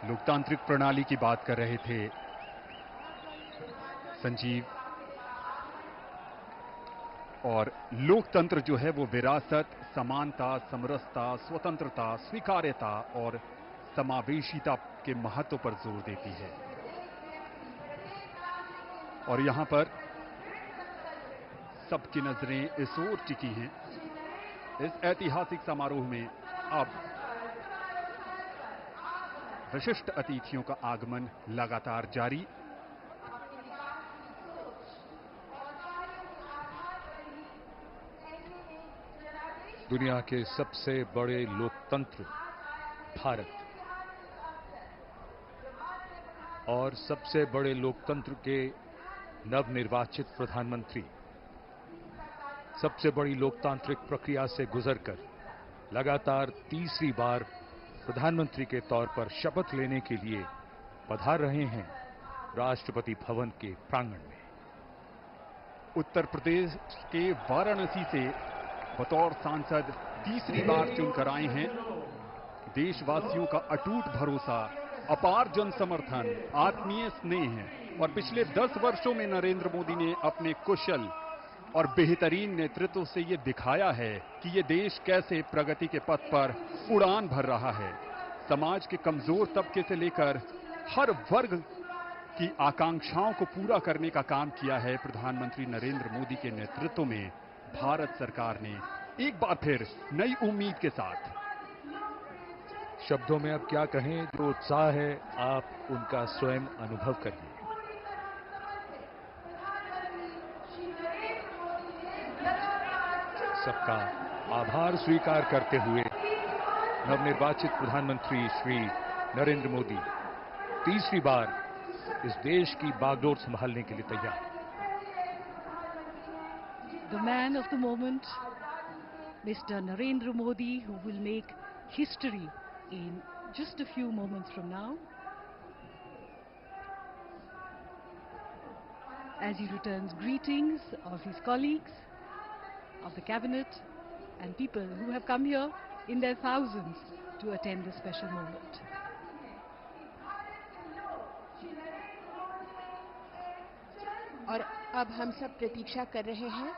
लोकतांत्रिक प्रणाली की बात कर रहे थे संजीव। और लोकतंत्र जो है वो विरासत, समानता, समरसता, स्वतंत्रता, स्वीकार्यता और समावेशिता के महत्व पर जोर देती है। और यहां पर सबकी नजरें इस ओर टिकी हैं। इस ऐतिहासिक समारोह में अब विशिष्ट अतिथियों का आगमन लगातार जारी। दुनिया के सबसे बड़े लोकतंत्र भारत और सबसे बड़े लोकतंत्र के नवनिर्वाचित प्रधानमंत्री सबसे बड़ी लोकतांत्रिक प्रक्रिया से गुजरकर लगातार तीसरी बार प्रधानमंत्री के तौर पर शपथ लेने के लिए पधार रहे हैं राष्ट्रपति भवन के प्रांगण में। उत्तर प्रदेश के वाराणसी से बतौर सांसद तीसरी बार चुनकर आए हैं। देशवासियों का अटूट भरोसा, अपार जन समर्थन, आत्मीय स्नेह है और पिछले 10 वर्षों में नरेंद्र मोदी ने अपने कुशल और बेहतरीन नेतृत्व से ये दिखाया है कि ये देश कैसे प्रगति के पथ पर उड़ान भर रहा है। समाज के कमजोर तबके से लेकर हर वर्ग की आकांक्षाओं को पूरा करने का काम किया है प्रधानमंत्री नरेंद्र मोदी के नेतृत्व में भारत सरकार ने एक बार फिर नई उम्मीद के साथ। शब्दों में अब क्या कहें, जो उत्साह है आप उनका स्वयं अनुभव करिए। सबका आभार स्वीकार करते हुए नवनिर्वाचित प्रधानमंत्री श्री नरेंद्र मोदी तीसरी बार इस देश की बागडोर संभालने के लिए तैयार। The man of the moment, Mr. Narendra Modi, who will make history in just a few moments from now, as he returns greetings of his colleagues, of the cabinet and people who have come here in their thousands to attend this special moment. और अब हम सब प्रतीक्षा कर रहे हैं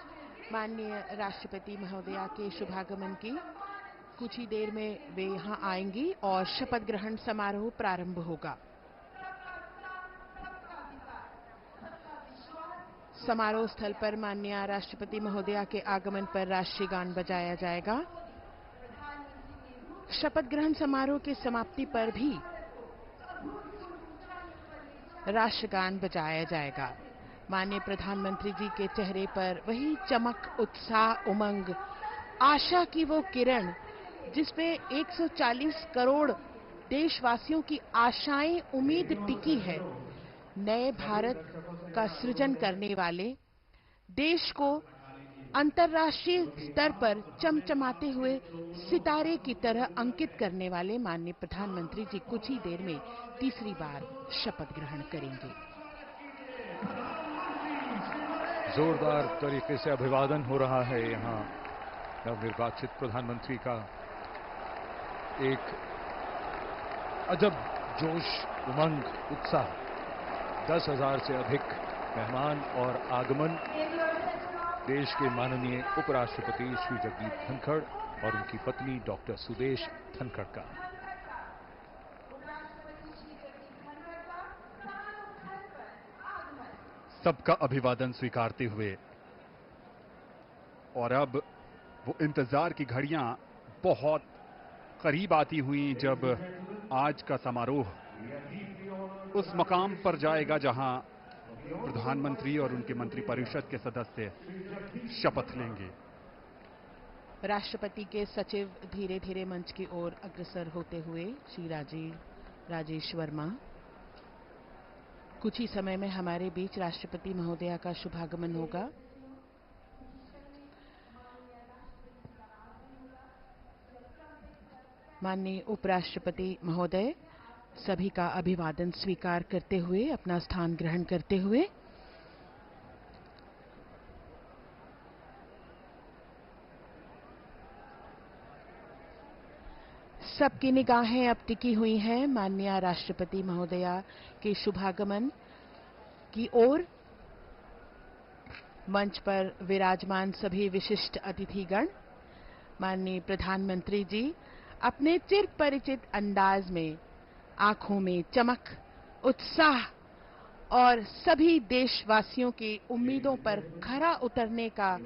माननीय राष्ट्रपति महोदया के शुभागमन की। कुछ ही देर में वे यहां आएंगी और शपथ ग्रहण समारोह प्रारंभ होगा। समारोह स्थल पर माननीय राष्ट्रपति महोदया के आगमन पर राष्ट्रीय गान बजाया जाएगा। शपथ ग्रहण समारोह की समाप्ति पर भी राष्ट्रगान बजाया जाएगा। माननीय प्रधानमंत्री जी के चेहरे पर वही चमक, उत्साह, उमंग, आशा की वो किरण जिसपे 140 करोड़ देशवासियों की आशाएं, उम्मीद टिकी है। नए भारत का सृजन करने वाले, देश को अंतर्राष्ट्रीय स्तर पर चमचमाते हुए सितारे की तरह अंकित करने वाले माननीय प्रधानमंत्री जी कुछ ही देर में तीसरी बार शपथ ग्रहण करेंगे। जोरदार तरीके से अभिवादन हो रहा है यहां नवनिर्वाचित प्रधानमंत्री का। एक अजब जोश, उमंग, उत्साह, 10,000 से अधिक मेहमान और आगमन देश के माननीय उपराष्ट्रपति श्री जगदीप धनखड़ और उनकी पत्नी डॉक्टर सुदेश धनखड़ का। सबका अभिवादन स्वीकारते हुए और अब वो इंतजार की घड़ियां बहुत करीब आती हुई जब आज का समारोह उस मकाम पर जाएगा जहां प्रधानमंत्री और उनके मंत्रिपरिषद के सदस्य शपथ लेंगे। राष्ट्रपति के सचिव धीरे धीरे मंच की ओर अग्रसर होते हुए श्री राजेश वर्मा। कुछ ही समय में हमारे बीच राष्ट्रपति महोदया का शुभागमन होगा। माननीय उपराष्ट्रपति महोदय सभी का अभिवादन स्वीकार करते हुए अपना स्थान ग्रहण करते हुए सबकी निगाहें अब टिकी हुई हैं माननीय राष्ट्रपति महोदया के शुभागमन की ओर। मंच पर विराजमान सभी विशिष्ट अतिथिगण, माननीय प्रधानमंत्री जी अपने चिर परिचित अंदाज में आंखों में चमक, उत्साह और सभी देशवासियों की उम्मीदों पर खरा उतरने का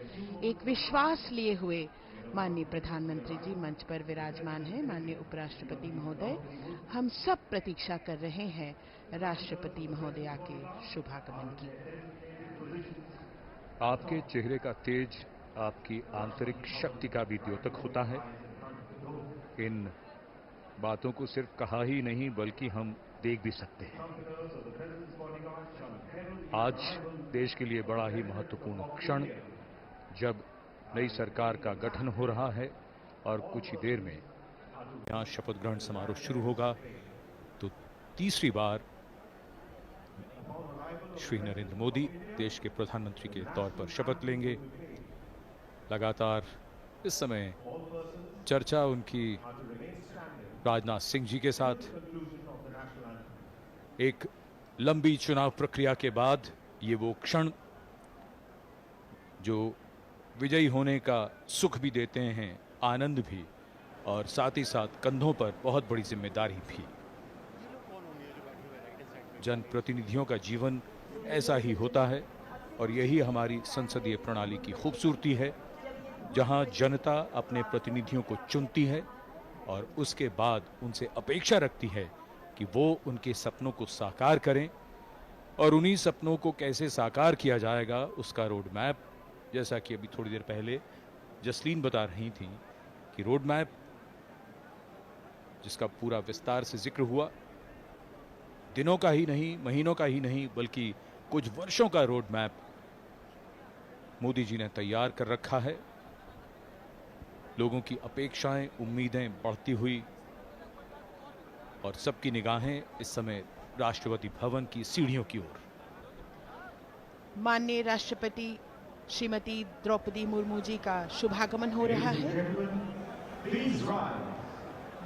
एक विश्वास लिए हुए माननीय प्रधानमंत्री जी मंच पर विराजमान हैं। माननीय उपराष्ट्रपति महोदय, हम सब प्रतीक्षा कर रहे हैं राष्ट्रपति महोदया के शुभागमन की। आपके चेहरे का तेज आपकी आंतरिक शक्ति का भी द्योतक होता है। इन बातों को सिर्फ कहा ही नहीं बल्कि हम देख भी सकते हैं। आज देश के लिए बड़ा ही महत्वपूर्ण क्षण, जब नई सरकार का गठन हो रहा है और कुछ ही देर में यहां शपथ ग्रहण समारोह शुरू होगा, तो तीसरी बार श्री नरेंद्र मोदी देश के प्रधानमंत्री के तौर पर शपथ लेंगे। लगातार इस समय चर्चा उनकी राजनाथ सिंह जी के साथ, एक लंबी चुनाव प्रक्रिया के बाद ये वो क्षण जो विजयी होने का सुख भी देते हैं, आनंद भी, और साथ ही साथ कंधों पर बहुत बड़ी जिम्मेदारी भी। जनप्रतिनिधियों का जीवन ऐसा ही होता है और यही हमारी संसदीय प्रणाली की खूबसूरती है, जहां जनता अपने प्रतिनिधियों को चुनती है और उसके बाद उनसे अपेक्षा रखती है कि वो उनके सपनों को साकार करें, और उन्हीं सपनों को कैसे साकार किया जाएगा उसका रोड मैप, जैसा कि अभी थोड़ी देर पहले जसलीन बता रही थी कि रोड मैप जिसका पूरा विस्तार से जिक्र हुआ, दिनों का ही नहीं, महीनों का ही नहीं, बल्कि कुछ वर्षों का रोड मैप मोदी जी ने तैयार कर रखा है। लोगों की अपेक्षाएं, उम्मीदें बढ़ती हुई और सबकी निगाहें इस समय राष्ट्रपति भवन की सीढ़ियों की ओर। माननीय राष्ट्रपति श्रीमती द्रौपदी मुर्मू जी का शुभागमन हो रहा है।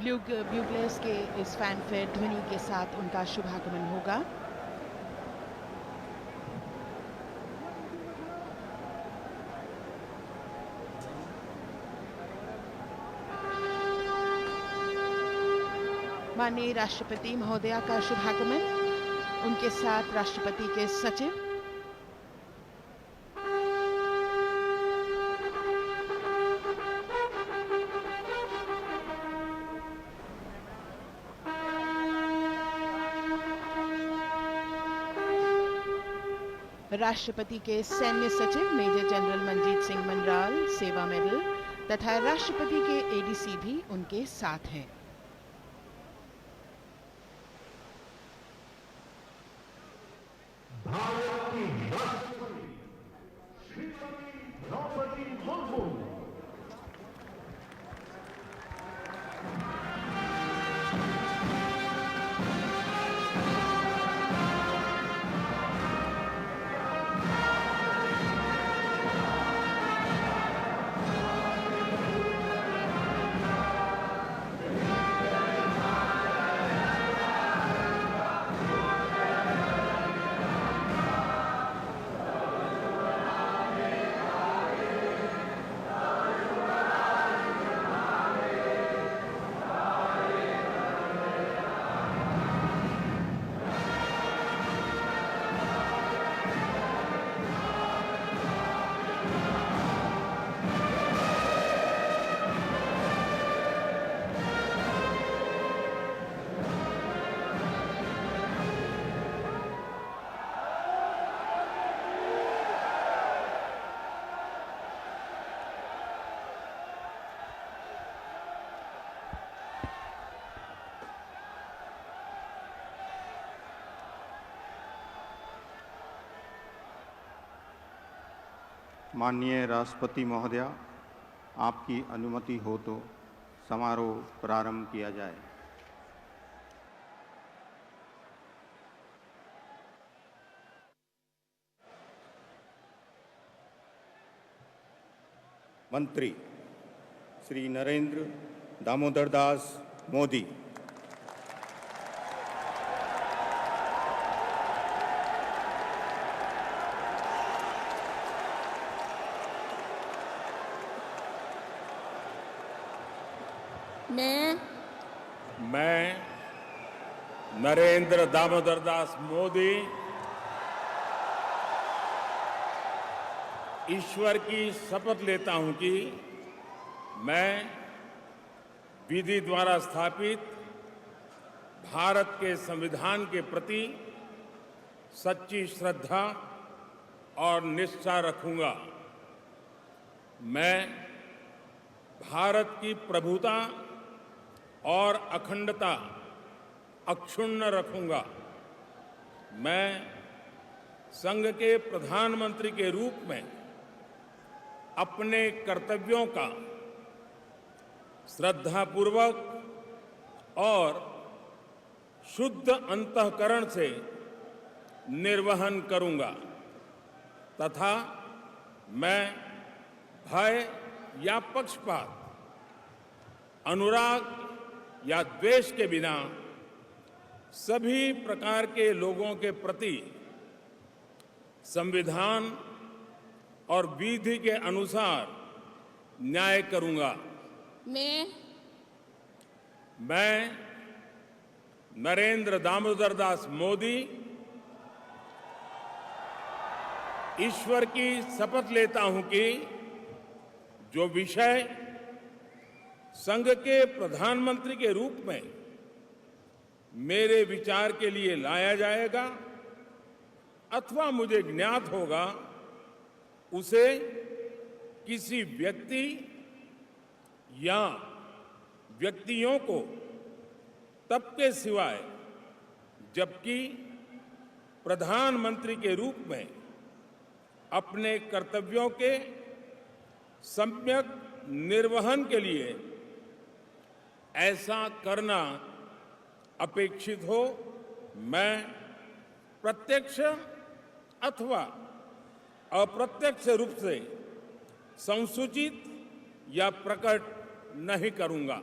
ब्यूगलर्स के इस फैनफेयर ध्वनि के साथ उनका शुभागमन होगा। माननीय राष्ट्रपति महोदया का शुभागमन, उनके साथ राष्ट्रपति के सचिव, राष्ट्रपति के सैन्य सचिव मेजर जनरल मनजीत सिंह मनराल सेवा मेडल तथा राष्ट्रपति के एडीसी भी उनके साथ हैं। माननीय राष्ट्रपति महोदया, आपकी अनुमति हो तो समारोह प्रारंभ किया जाए। मंत्री श्री नरेंद्र दामोदर दास मोदी। मैं नरेंद्र दामोदर दास मोदी ईश्वर की शपथ लेता हूं कि मैं विधि द्वारा स्थापित भारत के संविधान के प्रति सच्ची श्रद्धा और निष्ठा रखूंगा। मैं भारत की प्रभुता और अखंडता अक्षुण्ण रखूंगा। मैं संघ के प्रधानमंत्री के रूप में अपने कर्तव्यों का श्रद्धापूर्वक और शुद्ध अंतःकरण से निर्वहन करूंगा तथा मैं भय या पक्षपात, अनुराग या द्वेष के बिना सभी प्रकार के लोगों के प्रति संविधान और विधि के अनुसार न्याय करूंगा। मैं नरेंद्र दामोदर दास मोदी ईश्वर की शपथ लेता हूं कि जो विषय संघ के प्रधानमंत्री के रूप में मेरे विचार के लिए लाया जाएगा अथवा मुझे ज्ञात होगा, उसे किसी व्यक्ति या व्यक्तियों को तब के सिवाय जबकि प्रधानमंत्री के रूप में अपने कर्तव्यों के सम्यक निर्वहन के लिए ऐसा करना अपेक्षित हो, मैं प्रत्यक्ष अथवा अप्रत्यक्ष रूप से संसूचित या प्रकट नहीं करूंगा।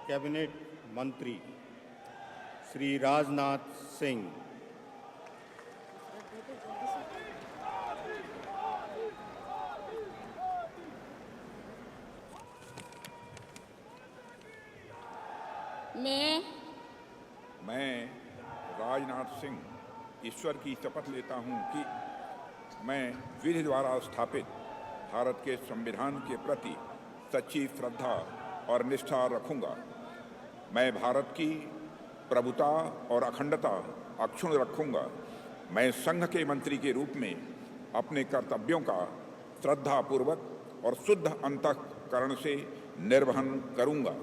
कैबिनेट मंत्री श्री राजनाथ सिंह। मैं राजनाथ सिंह ईश्वर की शपथ लेता हूं कि मैं विधि द्वारा स्थापित भारत के संविधान के प्रति सच्ची श्रद्धा और निष्ठा रखूंगा। मैं भारत की प्रभुता और अखंडता अक्षुण्ण रखूंगा। मैं संघ के मंत्री के रूप में अपने कर्तव्यों का श्रद्धापूर्वक और शुद्ध अंतःकरण से निर्वहन करूंगा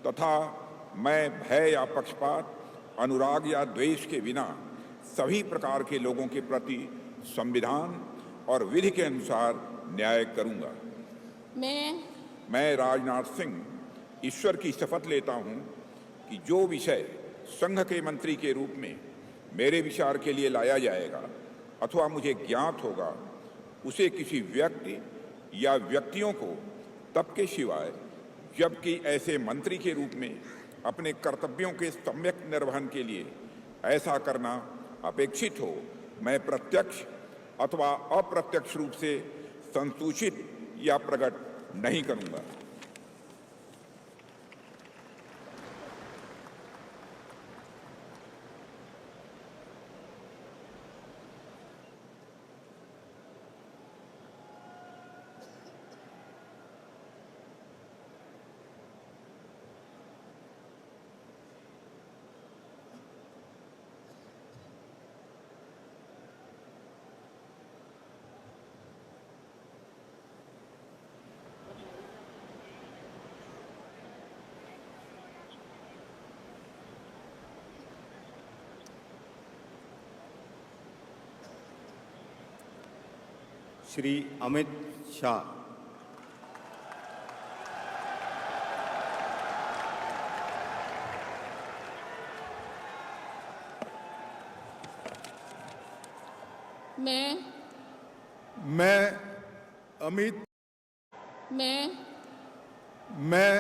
तथा मैं भय या पक्षपात, अनुराग या द्वेष के बिना सभी प्रकार के लोगों के प्रति संविधान और विधि के अनुसार न्याय करूंगा। मैं राजनाथ सिंह ईश्वर की शपथ लेता हूं कि जो विषय संघ के मंत्री के रूप में मेरे विचार के लिए लाया जाएगा अथवा मुझे ज्ञात होगा, उसे किसी व्यक्ति या व्यक्तियों को तब के सिवाय जबकि ऐसे मंत्री के रूप में अपने कर्तव्यों के सम्यक निर्वहन के लिए ऐसा करना अपेक्षित हो, मैं प्रत्यक्ष अथवा अप्रत्यक्ष रूप से संसूचित या प्रकट नहीं करूंगा। श्री अमित शाह। मैं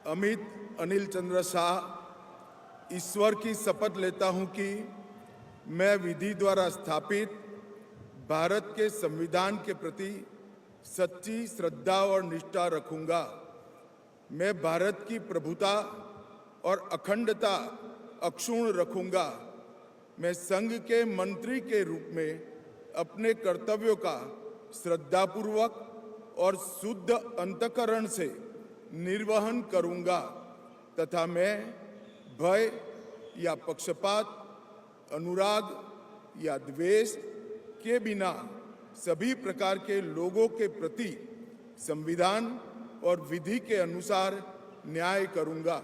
अमित अनिल चंद्र शाह ईश्वर की शपथ लेता हूं कि मैं विधि द्वारा स्थापित भारत के संविधान के प्रति सच्ची श्रद्धा और निष्ठा रखूंगा। मैं भारत की प्रभुता और अखंडता अक्षुण्ण रखूंगा। मैं संघ के मंत्री के रूप में अपने कर्तव्यों का श्रद्धापूर्वक और शुद्ध अंतःकरण से निर्वहन करूंगा तथा मैं भय या पक्षपात, अनुराग या द्वेष के बिना सभी प्रकार के लोगों के प्रति संविधान और विधि के अनुसार न्याय करूंगा।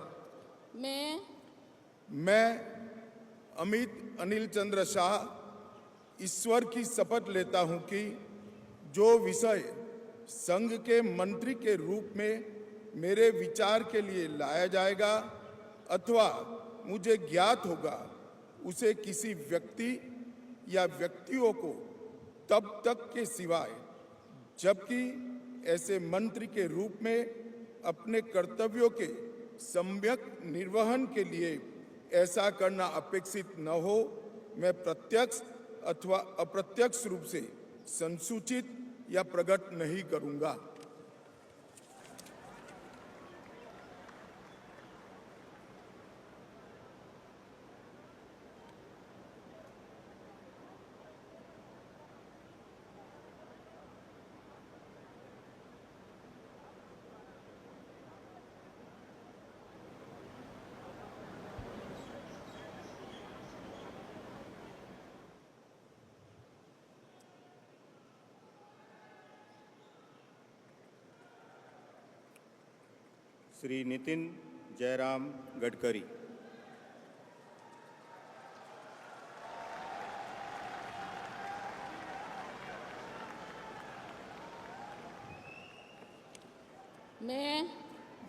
मैं अमित अनिल चंद्र शाह ईश्वर की शपथ लेता हूं कि जो विषय संघ के मंत्री के रूप में मेरे विचार के लिए लाया जाएगा अथवा मुझे ज्ञात होगा उसे किसी व्यक्ति या व्यक्तियों को तब तक के सिवाय जबकि ऐसे मंत्री के रूप में अपने कर्तव्यों के सम्यक निर्वहन के लिए ऐसा करना अपेक्षित न हो, मैं प्रत्यक्ष अथवा अप्रत्यक्ष रूप से संसूचित या प्रकट नहीं करूंगा। श्री नितिन जयराम गडकरी।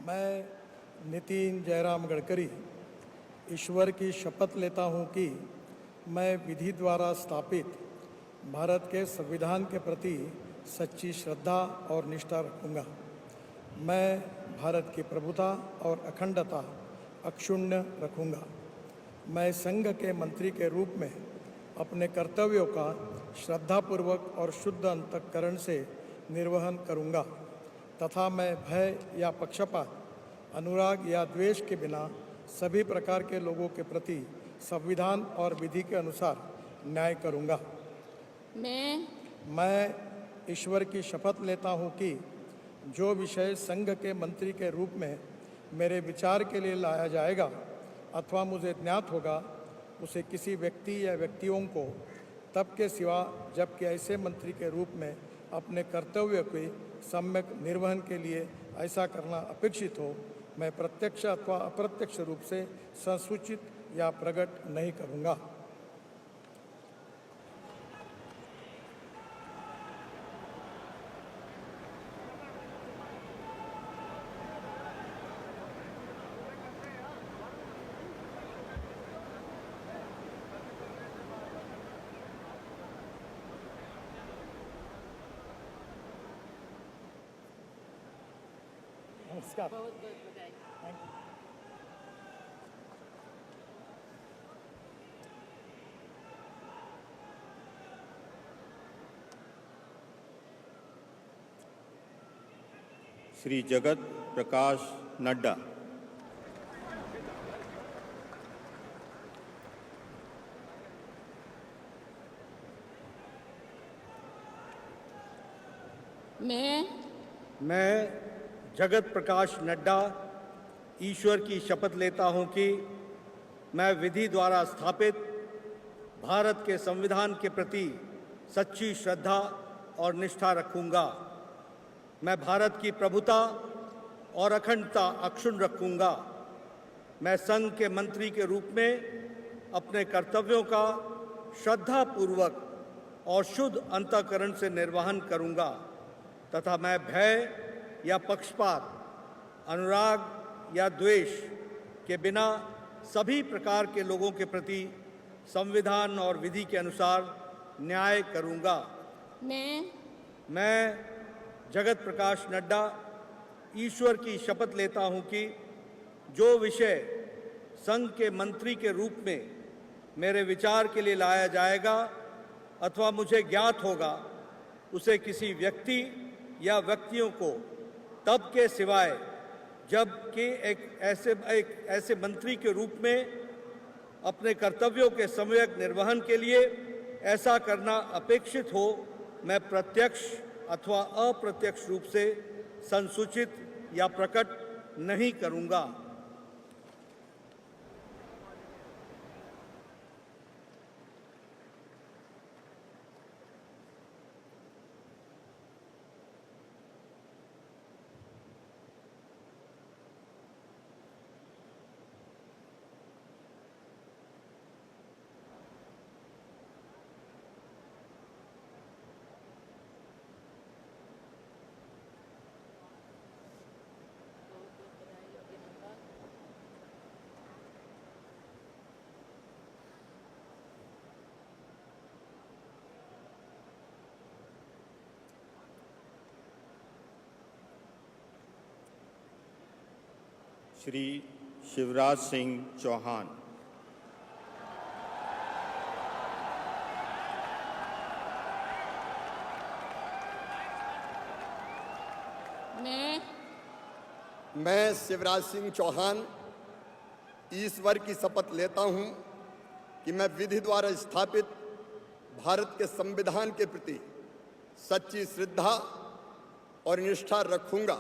मैं नितिन जयराम गडकरी ईश्वर की शपथ लेता हूं कि मैं विधि द्वारा स्थापित भारत के संविधान के प्रति सच्ची श्रद्धा और निष्ठा रखूंगा। मैं भारत की प्रभुता और अखंडता अक्षुण्ण रखूंगा। मैं संघ के मंत्री के रूप में अपने कर्तव्यों का श्रद्धापूर्वक और शुद्ध अंतःकरण से निर्वहन करूंगा तथा मैं भय या पक्षपात, अनुराग या द्वेष के बिना सभी प्रकार के लोगों के प्रति संविधान और विधि के अनुसार न्याय करूंगा। मैं ईश्वर की शपथ लेता हूं कि जो विषय संघ के मंत्री के रूप में मेरे विचार के लिए लाया जाएगा अथवा मुझे ज्ञात होगा उसे किसी व्यक्ति या व्यक्तियों को तब के सिवा जबकि ऐसे मंत्री के रूप में अपने कर्तव्य के सम्यक निर्वहन के लिए ऐसा करना अपेक्षित हो, मैं प्रत्यक्ष अथवा अप्रत्यक्ष रूप से संसूचित या प्रकट नहीं करूँगा। नमस्कार। श्री जगत प्रकाश नड्डा। मैं जगत प्रकाश नड्डा ईश्वर की शपथ लेता हूं कि मैं विधि द्वारा स्थापित भारत के संविधान के प्रति सच्ची श्रद्धा और निष्ठा रखूंगा। मैं भारत की प्रभुता और अखंडता अक्षुण्ण रखूंगा। मैं संघ के मंत्री के रूप में अपने कर्तव्यों का श्रद्धापूर्वक और शुद्ध अंतःकरण से निर्वहन करूंगा तथा मैं भय या पक्षपात, अनुराग या द्वेष के बिना सभी प्रकार के लोगों के प्रति संविधान और विधि के अनुसार न्याय करूंगा। मैं जगत प्रकाश नड्डा ईश्वर की शपथ लेता हूं कि जो विषय संघ के मंत्री के रूप में मेरे विचार के लिए लाया जाएगा अथवा मुझे ज्ञात होगा, उसे किसी व्यक्ति या व्यक्तियों को तब के सिवाय जबकि एक ऐसे मंत्री के रूप में अपने कर्तव्यों के सम्यक निर्वहन के लिए ऐसा करना अपेक्षित हो, मैं प्रत्यक्ष अथवा अप्रत्यक्ष रूप से संसूचित या प्रकट नहीं करूंगा। श्री शिवराज सिंह चौहान। मैं शिवराज सिंह चौहान ईश्वर की शपथ लेता हूं कि मैं विधि द्वारा स्थापित भारत के संविधान के प्रति सच्ची श्रद्धा और निष्ठा रखूंगा।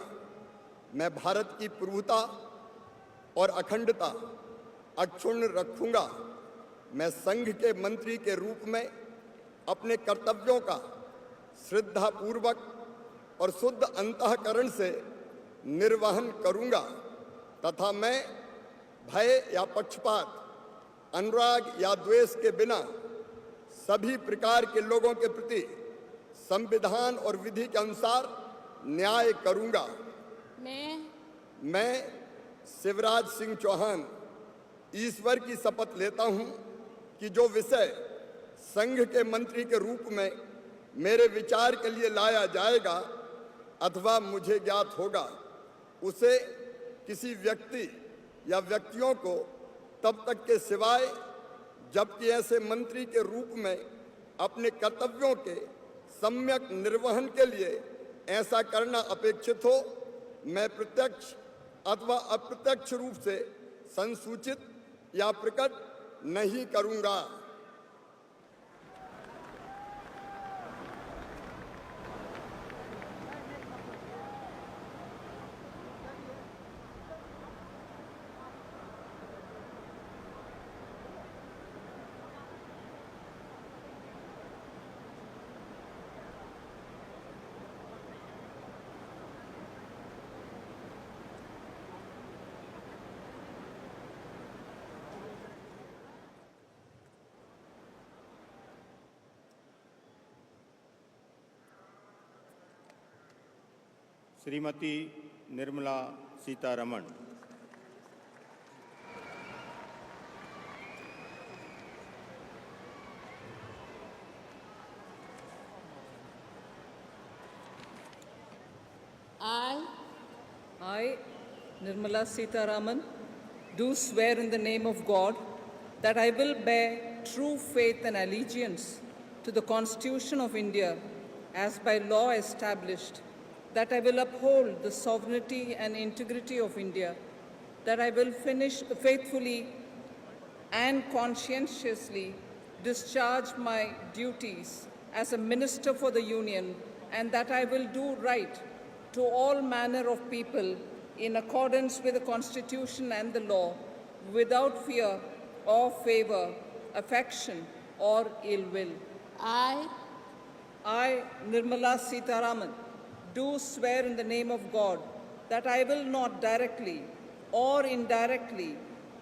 मैं भारत की प्रभुता और अखंडता अक्षुण्ण रखूंगा। मैं संघ के मंत्री के रूप में अपने कर्तव्यों का श्रद्धापूर्वक और शुद्ध अंतःकरण से निर्वहन करूंगा तथा मैं भय या पक्षपात, अनुराग या द्वेष के बिना सभी प्रकार के लोगों के प्रति संविधान और विधि के अनुसार न्याय करूंगा। मैं शिवराज सिंह चौहान ईश्वर की शपथ लेता हूं कि जो विषय संघ के मंत्री के रूप में मेरे विचार के लिए लाया जाएगा अथवा मुझे ज्ञात होगा, उसे किसी व्यक्ति या व्यक्तियों को तब तक के सिवाय जबकि ऐसे मंत्री के रूप में अपने कर्तव्यों के सम्यक निर्वहन के लिए ऐसा करना अपेक्षित हो, मैं प्रत्यक्ष अथवा अप्रत्यक्ष रूप से संसूचित या प्रकट नहीं करूंगा। Shrimati Nirmala Sitharaman. I, Nirmala Sitharaman, do swear in the name of God that I will bear true faith and allegiance to the Constitution of India as by law established, that I will uphold the sovereignty and integrity of India, that I will faithfully and conscientiously discharge my duties as a minister for the Union, and that I will do right to all manner of people in accordance with the Constitution and the law, without fear or favor, affection or ill will. I, Nirmala Sitharaman, do swear in the name of God that I will not directly or indirectly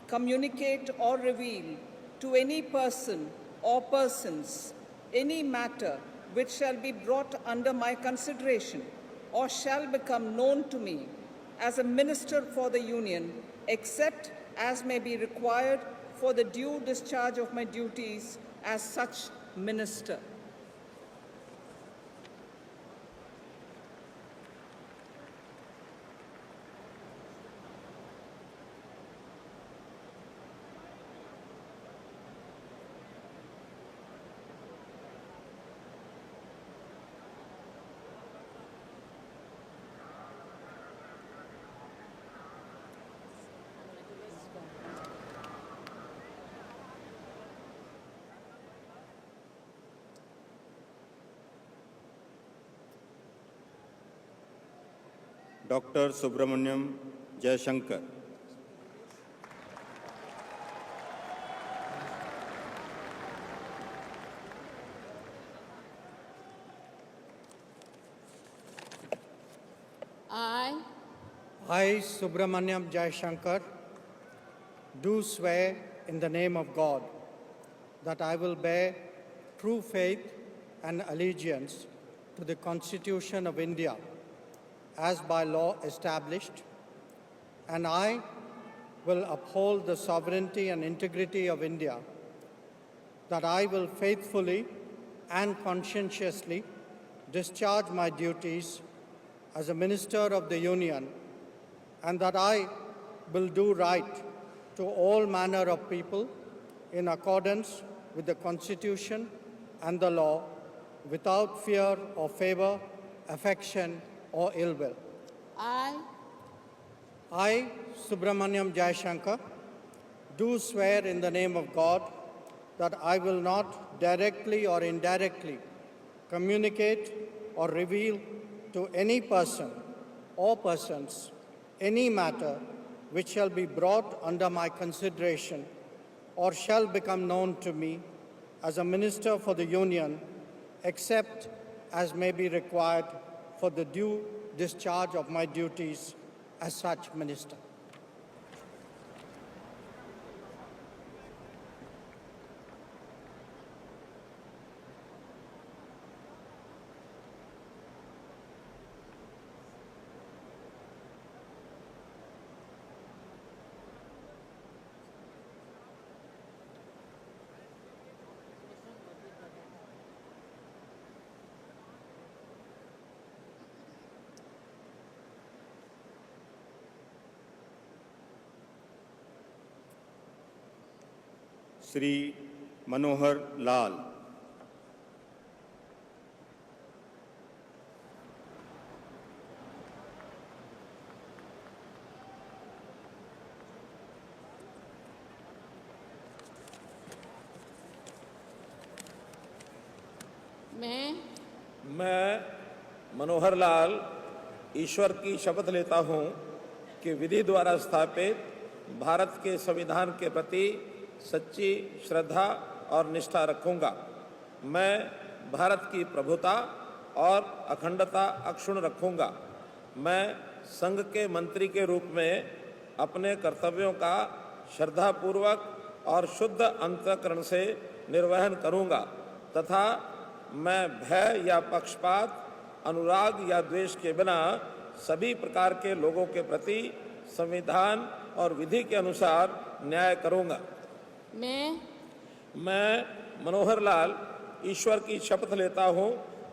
communicate or reveal to any person or persons any matter which shall be brought under my consideration or shall become known to me as a minister for the Union, except as may be required for the due discharge of my duties as such minister. Doctor Subramanyam Jaishankar. I, Subramanyam Jaishankar, do swear in the name of God that I will bear true faith and allegiance to the Constitution of India as by law established, and I will uphold the sovereignty and integrity of India, that I will faithfully and conscientiously discharge my duties as a Minister of the Union, and that I will do right to all manner of people in accordance with the Constitution and the law, without fear or favor, affection, or ill will. I, Subramanyam Jaishankar, do swear in the name of God that I will not directly or indirectly communicate or reveal to any person or persons any matter which shall be brought under my consideration or shall become known to me as a Minister for the Union, except as may be required for the due discharge of my duties as such minister. Shri Manohar Lal. मैं मनोहर लाल ईश्वर की शपथ लेता हूं कि विधि द्वारा स्थापित भारत के संविधान के प्रति सच्ची श्रद्धा और निष्ठा रखूंगा। मैं भारत की प्रभुता और अखंडता अक्षुण्ण रखूंगा। मैं संघ के मंत्री के रूप में अपने कर्तव्यों का श्रद्धापूर्वक और शुद्ध अंतःकरण से निर्वहन करूंगा तथा मैं भय या पक्षपात, अनुराग या द्वेष के बिना सभी प्रकार के लोगों के प्रति संविधान और विधि के अनुसार न्याय करूंगा। मैं मनोहर लाल ईश्वर की शपथ लेता हूं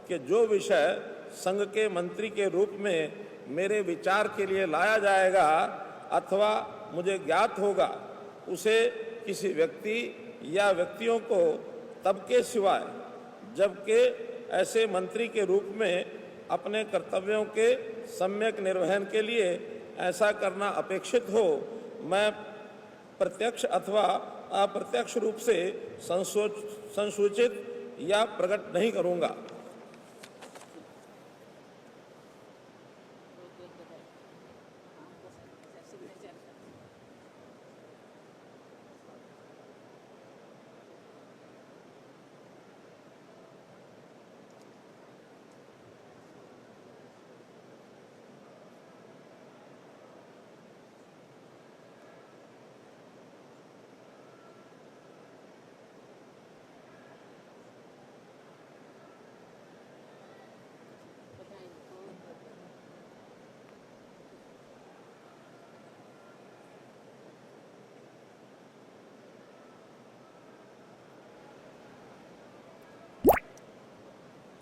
कि जो विषय संघ के मंत्री के रूप में मेरे विचार के लिए लाया जाएगा अथवा मुझे ज्ञात होगा, उसे किसी व्यक्ति या व्यक्तियों को तब के सिवाय जबकि ऐसे मंत्री के रूप में अपने कर्तव्यों के सम्यक निर्वहन के लिए ऐसा करना अपेक्षित हो, मैं प्रत्यक्ष अथवा अप्रत्यक्ष रूप से संसूचित या प्रकट नहीं करूंगा।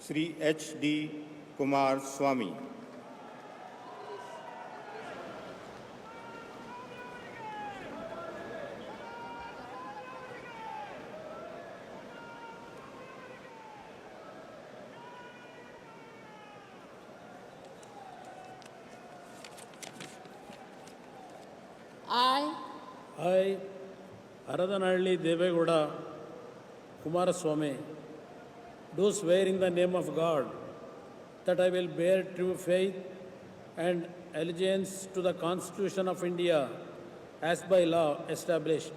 Shri HD Kumar Swami. I, Aradanalli Devegowda Kumaraswamy, do swear in the name of God that I will bear true faith and allegiance to the Constitution of India as by law established,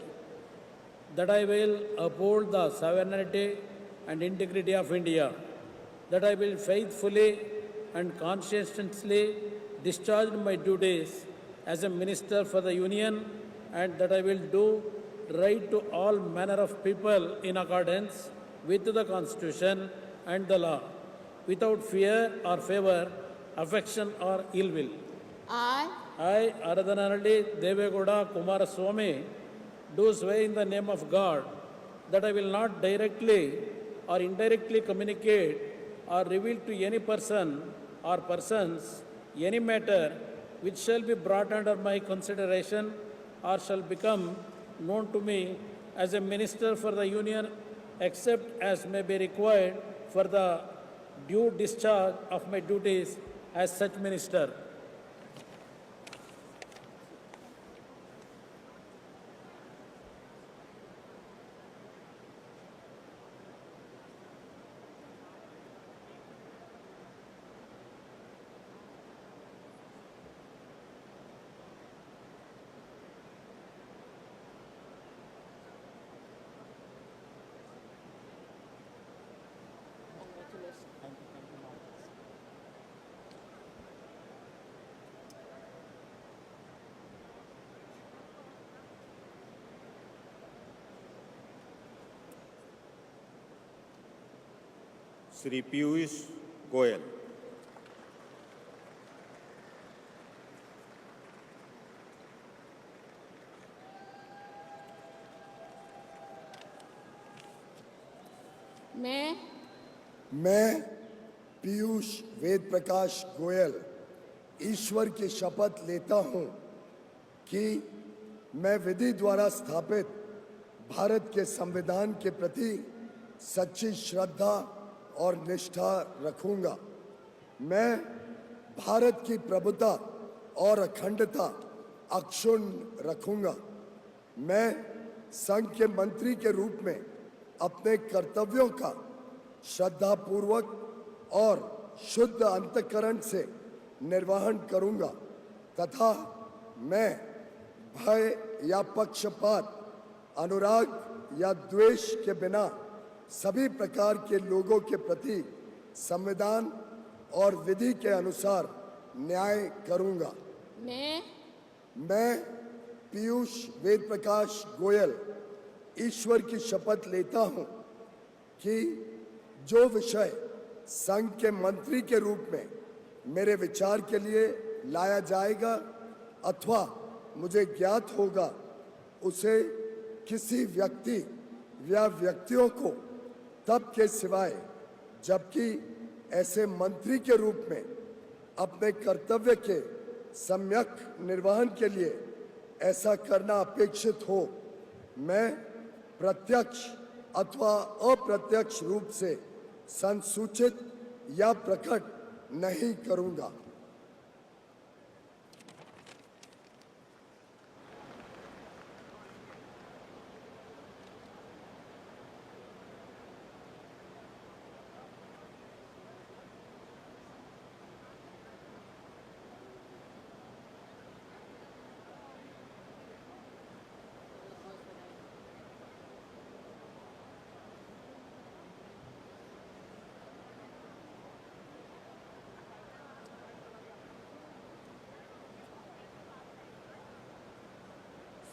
that I will uphold the sovereignty and integrity of India, that I will faithfully and conscientiously discharge my duties as a Minister for the Union, and that I will do right to all manner of people in accordance with the Constitution and the law, without fear or favor, affection or ill will. I, Aradanalli Devegowda Kumaraswamy, do swear in the name of God that I will not directly or indirectly communicate or reveal to any person or persons any matter which shall be brought under my consideration or shall become known to me as a Minister for the Union, except as may be required for the due discharge of my duties as such Minister. Shri Piyush Goyal. मैं पीयूष वेद प्रकाश गोयल ईश्वर की शपथ लेता हूं कि मैं विधि द्वारा स्थापित भारत के संविधान के प्रति सच्ची श्रद्धा और निष्ठा रखूंगा। मैं भारत की प्रभुता और अखंडता अक्षुण्ण रखूंगा। मैं संघ के मंत्री के रूप में अपने कर्तव्यों का श्रद्धापूर्वक और शुद्ध अंतःकरण से निर्वहन करूंगा तथा मैं भय या पक्षपात, अनुराग या द्वेष के बिना सभी प्रकार के लोगों के प्रति संविधान और विधि के अनुसार न्याय करूंगा। मैं पीयूष वेद प्रकाश गोयल ईश्वर की शपथ लेता हूं कि जो विषय संघ के मंत्री के रूप में मेरे विचार के लिए लाया जाएगा अथवा मुझे ज्ञात होगा, उसे किसी व्यक्ति या व्यक्तियों को तब के सिवाय जबकि ऐसे मंत्री के रूप में अपने कर्तव्य के सम्यक निर्वहन के लिए ऐसा करना अपेक्षित हो, मैं प्रत्यक्ष अथवा अप्रत्यक्ष रूप से संसूचित या प्रकट नहीं करूंगा।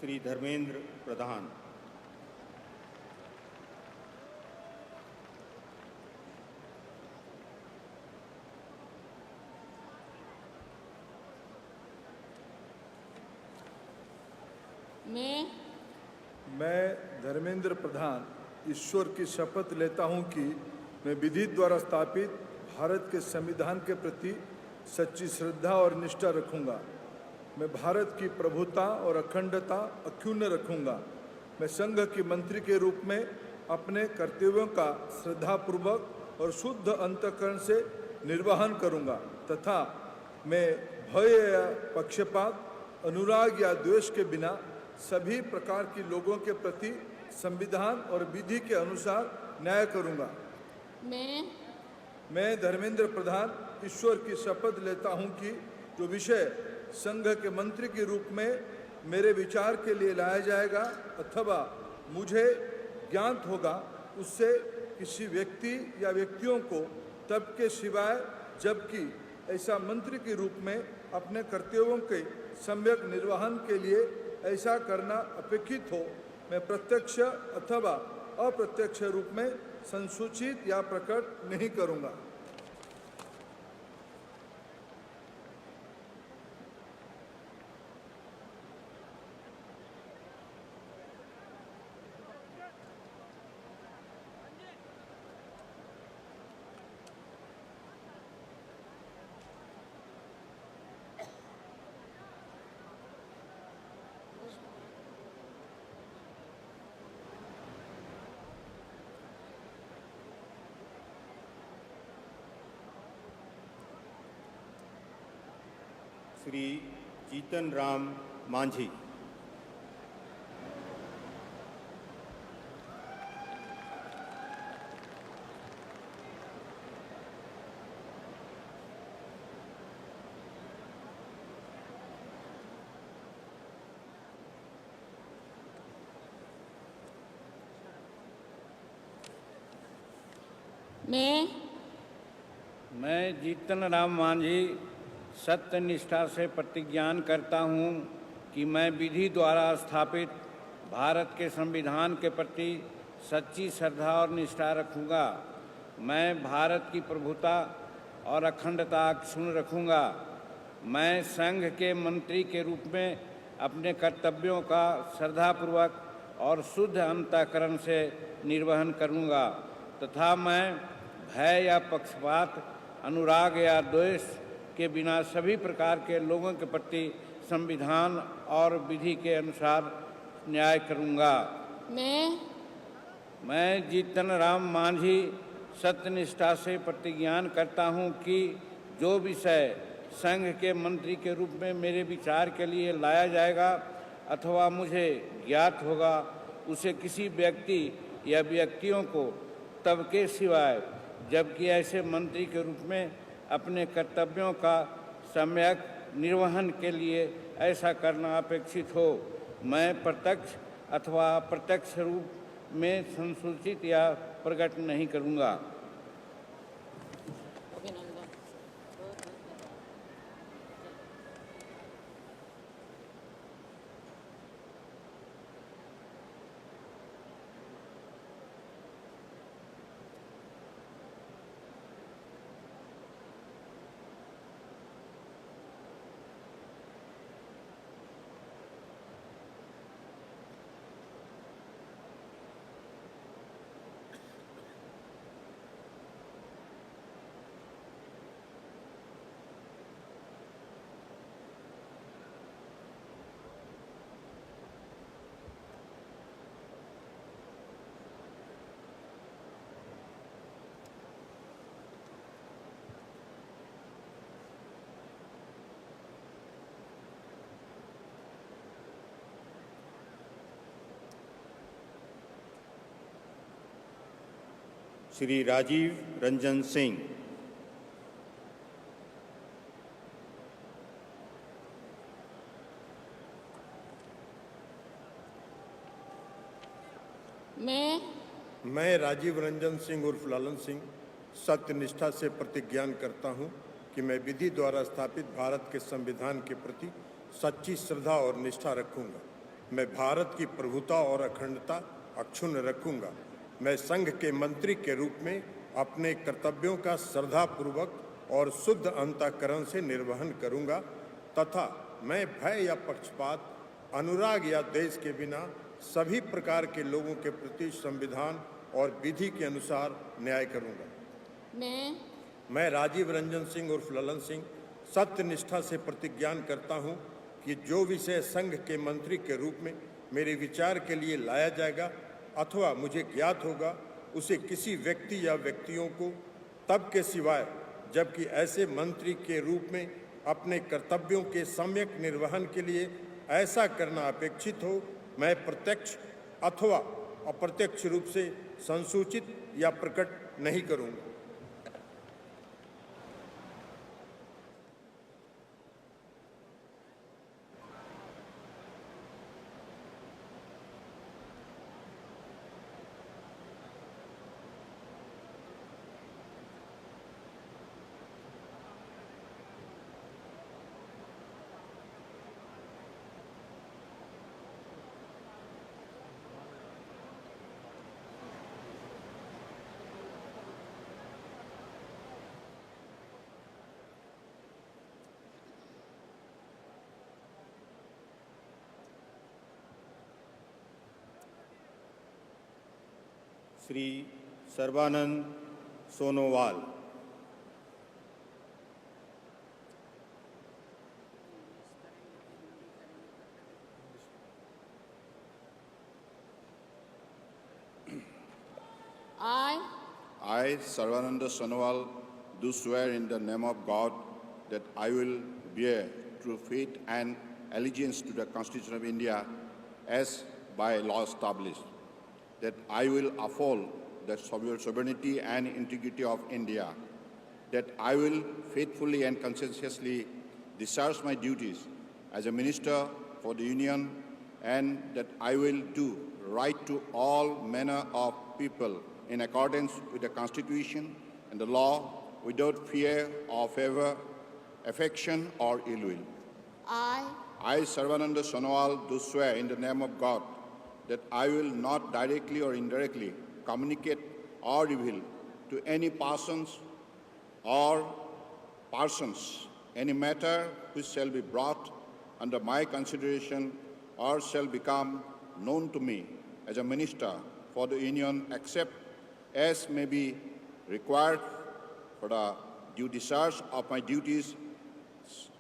श्री धर्मेंद्र प्रधान। मैं धर्मेंद्र प्रधान ईश्वर की शपथ लेता हूं कि मैं विधि द्वारा स्थापित भारत के संविधान के प्रति सच्ची श्रद्धा और निष्ठा रखूंगा। मैं भारत की प्रभुता और अखंडता अक्षुण्ण रखूंगा। मैं संघ के मंत्री के रूप में अपने कर्तव्यों का श्रद्धापूर्वक और शुद्ध अंतःकरण से निर्वहन करूंगा तथा मैं भय या पक्षपात, अनुराग या द्वेष के बिना सभी प्रकार के लोगों के प्रति संविधान और विधि के अनुसार न्याय करूंगा। मैं धर्मेंद्र प्रधान ईश्वर की शपथ लेता हूं कि जो विषय संघ के मंत्री के रूप में मेरे विचार के लिए लाया जाएगा अथवा मुझे ज्ञात होगा उससे किसी व्यक्ति या व्यक्तियों को तब के सिवाय जबकि ऐसा मंत्री के रूप में अपने कर्तव्यों के सम्यक निर्वहन के लिए ऐसा करना अपेक्षित हो, मैं प्रत्यक्ष अथवा अप्रत्यक्ष रूप में संसूचित या प्रकट नहीं करूंगा। श्री जीतन राम मांझी। मैं जीतन राम मांझी सत्य निष्ठा से प्रतिज्ञान करता हूँ कि मैं विधि द्वारा स्थापित भारत के संविधान के प्रति सच्ची श्रद्धा और निष्ठा रखूँगा। मैं भारत की प्रभुता और अखंडता अक्षुण्ण रखूँगा। मैं संघ के मंत्री के रूप में अपने कर्तव्यों का श्रद्धापूर्वक और शुद्ध अंतःकरण से निर्वहन करूँगा तथा मैं भय या पक्षपात, अनुराग या द्वेष के बिना सभी प्रकार के लोगों के प्रति संविधान और विधि के अनुसार न्याय करूंगा। मैं जीतन राम मांझी सत्यनिष्ठा से प्रतिज्ञान करता हूं कि जो विषय संघ के मंत्री के रूप में मेरे विचार के लिए लाया जाएगा अथवा मुझे ज्ञात होगा उसे किसी व्यक्ति या व्यक्तियों को तब के सिवाय जबकि ऐसे मंत्री के रूप में अपने कर्तव्यों का सम्यक निर्वहन के लिए ऐसा करना अपेक्षित हो, मैं प्रत्यक्ष अथवा अप्रत्यक्ष रूप में संसूचित या प्रकट नहीं करूँगा। श्री राजीव रंजन सिंह। मैं राजीव रंजन सिंह उर्फ लालन सिंह सत्यनिष्ठा से प्रतिज्ञान करता हूं कि मैं विधि द्वारा स्थापित भारत के संविधान के प्रति सच्ची श्रद्धा और निष्ठा रखूंगा। मैं भारत की प्रभुता और अखंडता अक्षुण्ण रखूंगा। मैं संघ के मंत्री के रूप में अपने कर्तव्यों का श्रद्धापूर्वक और शुद्ध अंतःकरण से निर्वहन करूंगा तथा मैं भय या पक्षपात, अनुराग या द्वेष के बिना सभी प्रकार के लोगों के प्रति संविधान और विधि के अनुसार न्याय करूंगा। मैं राजीव रंजन सिंह उर्फ ललन सिंह सत्य निष्ठा से प्रतिज्ञान करता हूं कि जो विषय संघ के मंत्री के रूप में मेरे विचार के लिए लाया जाएगा अथवा मुझे ज्ञात होगा, उसे किसी व्यक्ति या व्यक्तियों को तब के सिवाय जबकि ऐसे मंत्री के रूप में अपने कर्तव्यों के सम्यक निर्वहन के लिए ऐसा करना अपेक्षित हो, मैं प्रत्यक्ष अथवा अप्रत्यक्ष रूप से संसूचित या प्रकट नहीं करूंगा। Shri Sarbananda Sonowal. I, Sarvananda Sonowal, do swear in the name of God that I will bear true faith and allegiance to the Constitution of India as by law established, that I will uphold the sovereignty and integrity of India, that I will faithfully and conscientiously discharge my duties as a minister for the Union, and that I will do right to all manner of people in accordance with the Constitution and the law, without fear or favor, affection or ill will. I, Sarvananda Sonowal, do swear in the name of God that I will not directly or indirectly communicate or reveal to any persons or persons any matter which shall be brought under my consideration or shall become known to me as a minister for the Union, except as may be required for the due discharge of my duties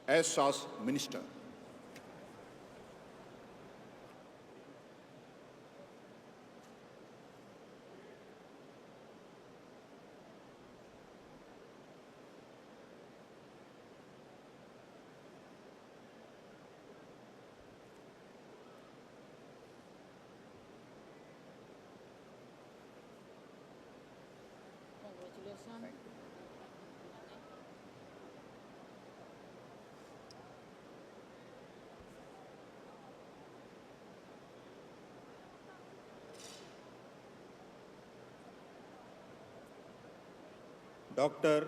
as such minister. Doctor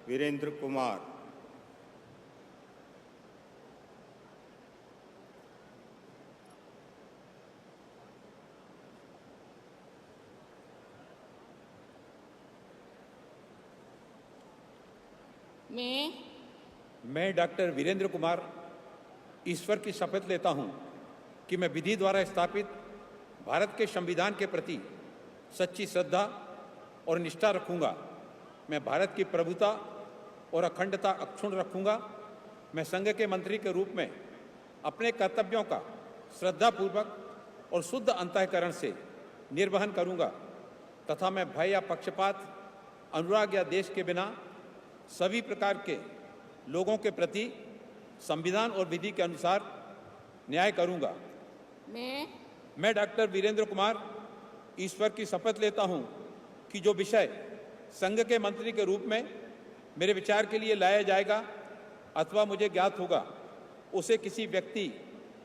Virendra Kumar. मैं doctor Virendra Kumar ईश्वर की शपथ लेता हूं कि मैं विधि द्वारा स्थापित भारत के संविधान के प्रति सच्ची श्रद्धा और निष्ठा रखूंगा। मैं भारत की प्रभुता और अखंडता अक्षुण्ण रखूंगा। मैं संघ के मंत्री के रूप में अपने कर्तव्यों का श्रद्धापूर्वक और शुद्ध अंतःकरण से निर्वहन करूंगा तथा मैं भय या पक्षपात, अनुराग या देश के बिना सभी प्रकार के लोगों के प्रति संविधान और विधि के अनुसार न्याय करूंगा। मैं डॉक्टर वीरेंद्र कुमार ईश्वर की शपथ लेता हूं कि जो विषय संघ के मंत्री के रूप में मेरे विचार के लिए लाया जाएगा अथवा मुझे ज्ञात होगा, उसे किसी व्यक्ति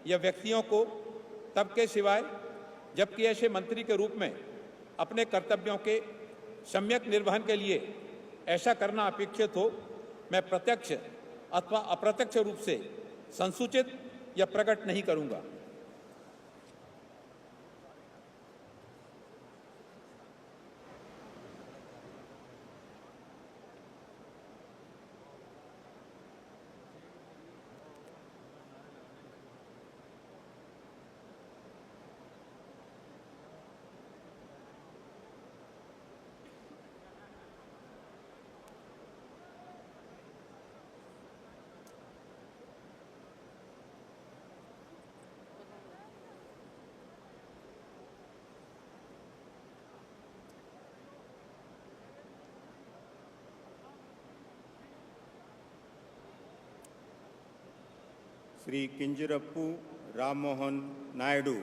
या व्यक्तियों को तब के सिवाय जबकि ऐसे मंत्री के रूप में अपने कर्तव्यों के सम्यक निर्वहन के लिए ऐसा करना अपेक्षित हो, मैं प्रत्यक्ष अथवा अप्रत्यक्ष रूप से संसूचित या प्रकट नहीं करूंगा। श्री किंजरप्पू राममोहन नायडू।